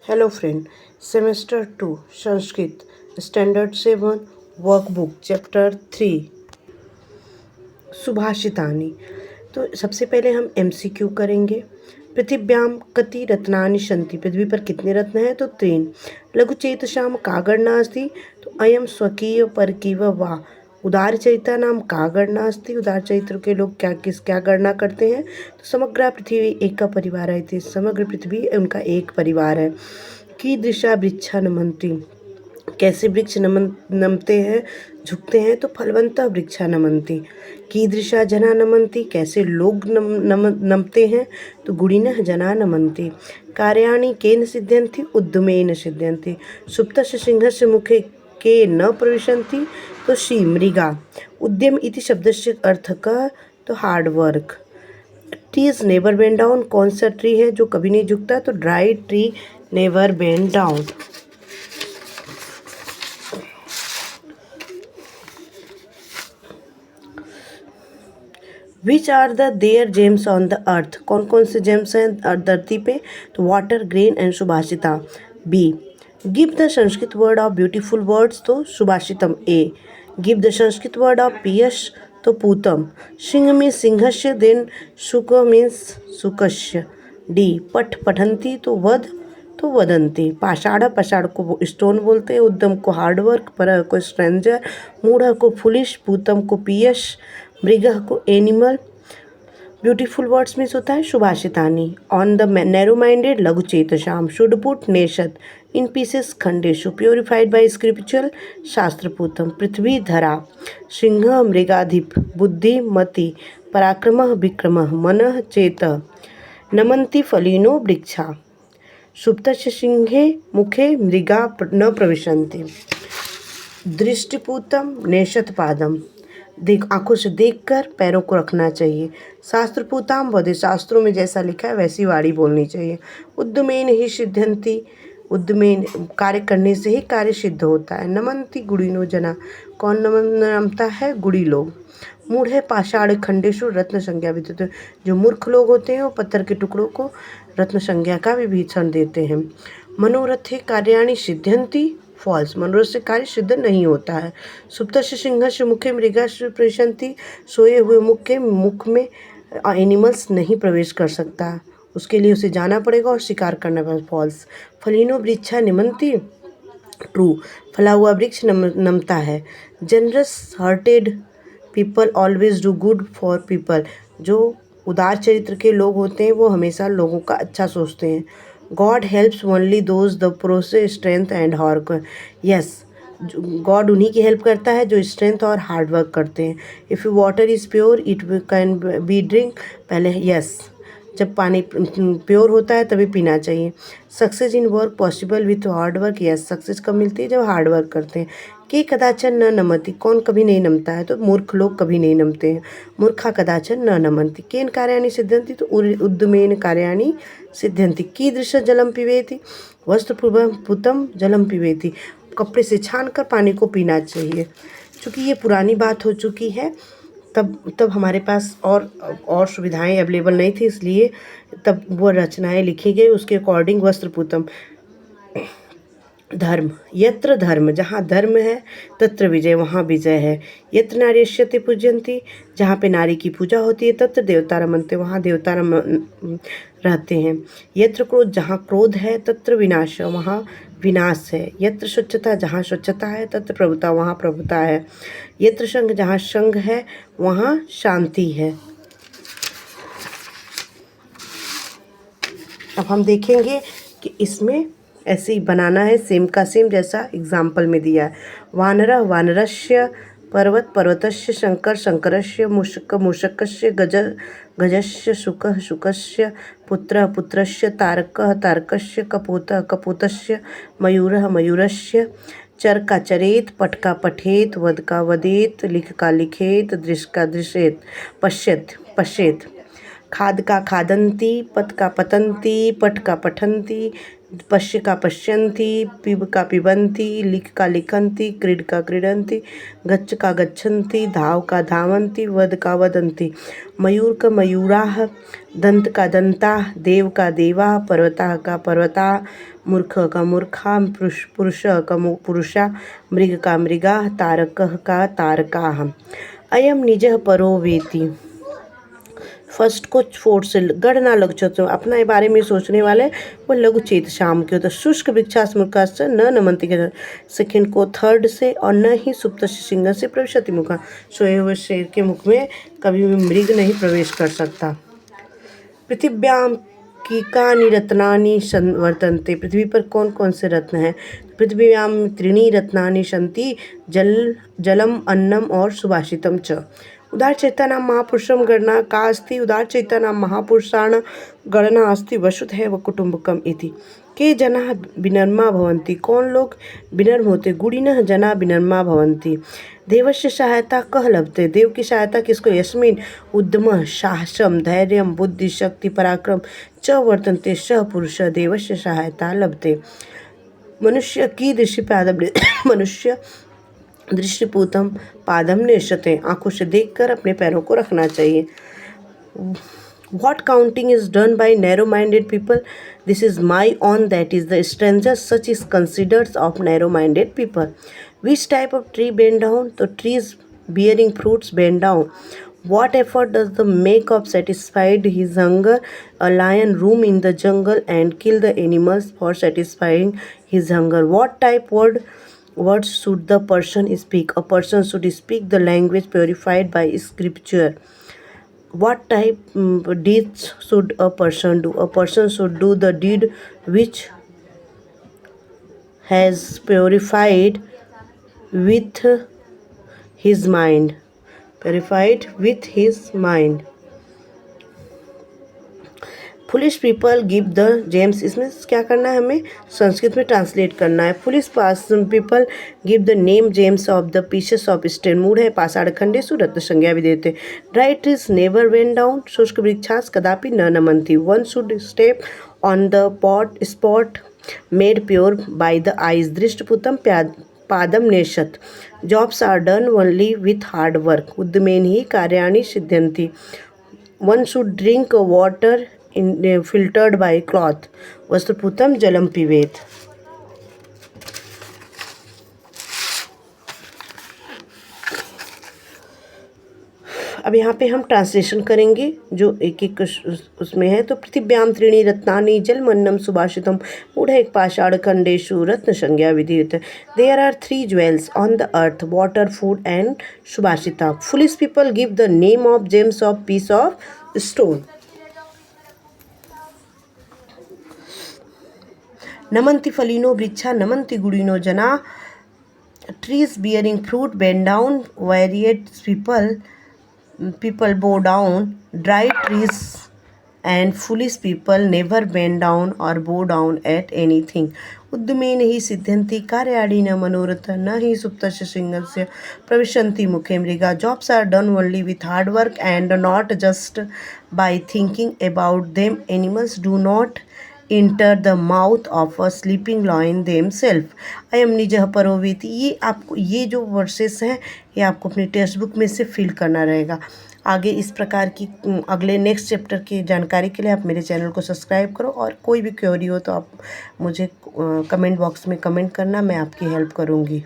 Hello friend, semester 2 Sanskrit standard 7 workbook chapter 3 सुभाषितानि। तो सबसे पहले हम एमसीक्यू करेंगे। पृथिव्यां कति रत्नानि सन्ति, पृथ्वी पर कितने रत्न हैं? तो 3। लघुचेतसां का गणना अस्ति? तो अयम स्वकीय परकीव वा। उदार चरिता नाम का गणना अस्ति? उदार चरित्र के लोग क्या गणना करते हैं? तो समग्र पृथ्वी एक का परिवार है, तो समग्र पृथ्वी उनका एक परिवार है। कीदृशा वृक्षा नमन्ति, कैसे वृक्ष नमते हैं, झुकते हैं? तो फलवंता वृक्षा नमन्ति। कीदृशा जना नमन्ति, कैसे लोग नमते हैं? तो गुणिनः जना नमन्ति। कार्याणि केन सिद्ध्यन्ति? उद्यमेन सिद्ध्यन्ति। सुप्तस्य सिंहस्य मुखे के न प्रविशन्ति? तो शी मृगा। उद्यम इति शब्दस्य अर्थ का? तो hard work. Trees never bend down, कौन सा ट्री है जो कभी नहीं झुकता? तो dry tree never bend down. Which are the there gems on the earth, कौन कौन से जेम्स हैं धरती पे? तो water, grain and subhashita. B. Give the Sanskrit word of beautiful words, तो सुभाषितम। A. Give the Sanskrit word of pious, तो पूतम। सिंह मीन्स सिंहस्य, देन सुक मीन्स सुकस्य। डी। पठ पठंती, तो वध, तो वदंती। पाषाढ़ को स्टोन बोलते हैं। उद्यम को हार्डवर्क, पर को स्ट्रेंजर, मूढ़ को फुलिश, पूतम को पियश, मृग को एनिमल। ब्यूटीफुल वर्ड्स मीन्स होता है सुभाषितानि। ऑन द नैरो माइंडेड लघुचेतसाम, शुड पुट नेशत इन पीसेस खंडेशु, प्योरिफाइड बाय स्क्रिप्चुअल शास्त्रपूतम। पृथ्वी धरा, सिंह मृगाधिप, बुद्धि मति, पराक्रम विक्रम, मन चेत, नमन्ति फलिनो वृक्षा। सुप्तस्य सिंहे मुखे मृगा न प्रविशन्ति। दृष्टिपूतम नेशत पादम, आंखों से देखकर पैरों को रखना चाहिए। शास्त्रपूताम वदे, शास्त्रों में जैसा लिखा है वैसी वाणी बोलनी चाहिए। उद्यमेन ही सिद्ध्यन्ति, उद्यमेन कार्य करने से ही कार्य सिद्ध होता है। नमन्ति गुणिनो जना, कौन नमता है? गुड़ी लोग। मूढ़ पाषाण खंडेशु रत्न संज्ञा विद्युत, जो मूर्ख लोग होते हैं वो पत्थर के टुकड़ों को रत्न संज्ञा का विभीषण देते हैं। मनोरथे कार्याणि सिद्ध्यन्ति, फॉल्स, मनोरथ से कार्य सिद्ध नहीं होता है। सुप्तस्य सिंहस्य मुखे मृगास्य प्रविशन्ति, सोए हुए मुख में एनिमल्स नहीं प्रवेश कर सकता, उसके लिए उसे जाना पड़ेगा और शिकार करना पड़ेगा। फॉल्स। फलिनो वृक्षा निमन्ति, ट्रू, फला हुआ वृक्ष नमता है। Generous hearted people always do good for people, जो उदार चरित्र के लोग होते हैं वो हमेशा लोगों का अच्छा सोचते हैं। God helps only those the process strength and hard, yes, God उन्हीं की हेल्प करता है जो स्ट्रेंथ और हार्ड वर्क करते हैं। If water is pure it can be drink, पहले यस, जब पानी प्योर होता है तभी पीना चाहिए। Success in work possible with hard work, yes, success कब मिलती है? जब हार्ड वर्क करते हैं। के कदाचन न नमति, कौन कभी नहीं नमता है? तो मूर्ख लोग कभी नहीं नमते हैं। मूर्खा कदाचन न नमन्ति। केन कार्याणि सिद्ध्यन्ति, तो उद्यमेन कार्याणि सिद्ध्यन्ति। कीदृश जलम पिबेति, वस्त्रपूतम जलम पिबेति, कपड़े से छान कर पानी को पीना चाहिए। चूँकि ये पुरानी बात हो चुकी है, तब हमारे पास और सुविधाएं अवेलेबल नहीं थी, इसलिए तब वो रचनाएं लिखी गई उसके अकॉर्डिंग। वस्त्रपूतम। धर्म, यत्र धर्म, जहाँ धर्म है तत्र विजय, वहाँ विजय है। यत्र नार्यस्यते पूज्यन्ति, जहाँ पे नारी की पूजा होती है, तत्र देवता रमन्ते, वहाँ देवता रहते हैं। यत्र क्रोध, जहाँ क्रोध है, तत्र विनाश, वहाँ विनाश है। यत्र स्वच्छता, जहाँ स्वच्छता है, तत्र प्रभुता, वहाँ प्रभुता है। यत्र संग, जहाँ संग है वहाँ शांति है। अब हम देखेंगे कि इसमें ऐसे ही बनाना है, सेम का सेम जैसा एग्जाम्पल में दिया है। वानरः वानरस्य, पर्वत पर्वतस्य, शंकर शंकरस्य, मूषक मूषकस्य, गज गजस्य, शुकः शुकस्य, पुत्रः पुत्रस्य, तारकः तारकस्य, कपोतः कपोतस्य, मयूरः मयूरस्य। चर का चरेत, पट का पठेत, वद का वदेत, लिख का लिखेत, दृश्य का दृश्येत, पश्येत पश्येत। खाद का खादन्ति, पत का पतन्ति, पठ का पठन्ति, पश्य का पश्यन्ति, पिब का पिबन्ति, लिख का लिखन्ति, क्रीड का क्रीडन्ति, गच्छ का गच्छन्ति, धाव का धावन्ति, वद का वदन्ति, मयूर का मयूराः, दंत का दंताः, देव का देवाः, पर्वताः का पर्वताः, मूर्ख का मूर्खा, पुरुष का पुरुषा, मृग का मृगाः, तारकः का तारकाः। अयम निजः परो वेति। फर्स्ट को फोर्थ से गढ़ ना लघु चतुर, अपना बारे में सोचने वाले वो लघु चेत शाम के होता। शुष्क वृक्षास मुखा से न नमंती के, सेकेंड को थर्ड से, और न ही सुप्त सिंह से प्रविशति मुखा, सोए हुए शेर के मुख में कभी भी मृग नहीं प्रवेश कर सकता। पृथिव्याम कीकानि रत्नानि वर्तन्ते, पृथ्वी पर कौन कौन से रत्न हैं? पृथ्व्याम त्रीणि रत्नानि सन्ति, जलम अन्नम और सुभाषितम च। उदार चैतन्य महापुरुषम गणना का अस्ति, उदार चैतन्य महापुरुषाण गणना अस्ति वसुधैव कुटुम्बकम इति। के जना विनर्मा भवन्ति, कौन लोग विनर्म होते? गुणिनः जना विनर्मा भवन्ति। देवस्य सहायता कह लभते, देव की सहायता किसको? यस्मिन् उद्यम साहसम धैर्यम बुद्धि शक्ति पराक्रम च वर्तन्ते स पुरुष देवस्य सहायता लभते। मनुष्य की दृष्टि पादम मनुष्य दृष्टिपूतम पादम नेशते, आंखों से देखकर अपने पैरों को रखना चाहिए। What counting is done by narrow-minded people? This is my own, that is the stranger. Such is considered of narrow-minded people. Which type of tree bend down? The trees bearing fruits bend down. What effort does the make of satisfied his hunger? A lion roam in the jungle and kill the animals for satisfying his hunger. What type words should the person speak? A person should speak the language purified by scripture. What type deeds should a person do? A person should do the deed which has purified with his mind. Purified with his mind. Foolish people give the James, इसमें क्या करना है? हमें संस्कृत में translate करना है। Foolish people give the name gems of the pieces of stone, मूढ़ है पाषाण खंडेषु रत्न संज्ञा भी देते। ड्राई ट्रीज नेवर वेन डाउन, शुष्क वृक्षास कदापि न नमंती। One should step on the spot made pure by the eyes, दृष्टपूतम पादम नेशत। Jobs are done only with hard work, उद्यमेन ही कार्याणि सिद्ध्यन्ति। One should drink water filtered by cloth, वस्त्रपूतम जलम पिबेत। अब यहाँ पे हम ट्रांसलेशन करेंगे जो एक एक उसमें है। तो पृथिव्याम त्रीणि रत्नानि जलमन्नम सुभाषितम मूढ़ैः पाषाण खंडेषु रत्न संज्ञा विधीयते। There are 3 jewels on the earth, water, food and subhashita. Foolish people give the name of gems of piece of stone. नमन्ति फलिनो वृक्षा नमन्ति गुणिनो जना, trees bearing fruit bend down, varied people bow down, dry trees and foolish people never bend down or bow down at anything. उद्यमेन ही सिद्ध्यन्ति कार्याणि न मनोरथ, न ही सुप्तस्य सिंहस्य प्रविशन्ति मुखे मृगा। Jobs are done only with hard work and not just by thinking about them. Animals do not enter the mouth of a sleeping lion themselves. अयम निजः परो वेति। ये आपको ये जो वर्सेस हैं ये आपको अपनी टेक्स्ट बुक में से फिल करना रहेगा। आगे इस प्रकार की अगले नेक्स्ट चैप्टर की जानकारी के लिए आप मेरे चैनल को सब्सक्राइब करो, और कोई भी क्वेरी हो तो आप मुझे कमेंट बॉक्स में कमेंट करना, मैं आपकी हेल्प करूँगी।